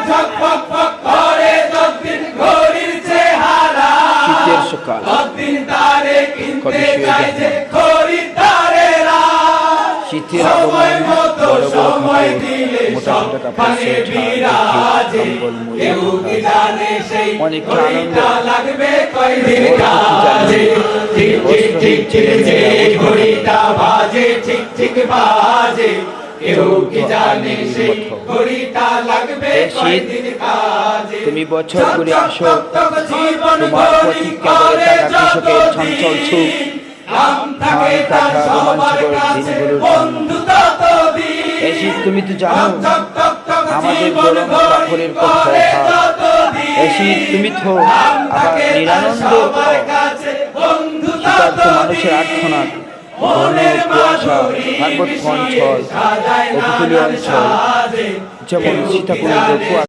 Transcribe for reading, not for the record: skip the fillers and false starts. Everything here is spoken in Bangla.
ঝকফক ফক করে যতদিন ঘড়ির চেহারা শীতের সকাল ততদিন তারে কিনতে কবি শুয়ে যায় যে যান। খরিদ্দারেরা শীতের সময় আগমন মতো বড় বড় সময় কাপড়, দিলে মোটা সব মোটা কাপড়, ফানে সোয়েটার, বিরাজে টুপি, কম্বল, মুড়ি, কেউ কি মাথা। জানে সেই অনেকে ঘড়িটা আনন্দ। লাগবে কয়দিন ওর কি কাজে জানে? ঠিক ঠিক ঠিক ঠিক যে ঘড়িটা বাজে ঠিক ঠিক বাজে কেউ কি জানে সেই ঘড়িটা লাগবে কয়দিন কাজে তুমি বছর ঘুরে আসো, জীবন তোমার প্রতি কেবল টাকা কৃষকের চঞ্চল সুখ, নাম থাকে তার সবার কাছে বন্ধু ততদিন এই শীত তুমি তো জানো আমাদের গরম কাপড়ের কত অভাব। এই শীত তুমি তো আবার নিরানন্দ শীতার্থ মানুষের আর্থনাদ, ঘন কুয়াশা, পার্বত্য অঞ্চল, উপকূলীয় অঞ্চল যেমন সীতাকুণ্ড কুয়াশা।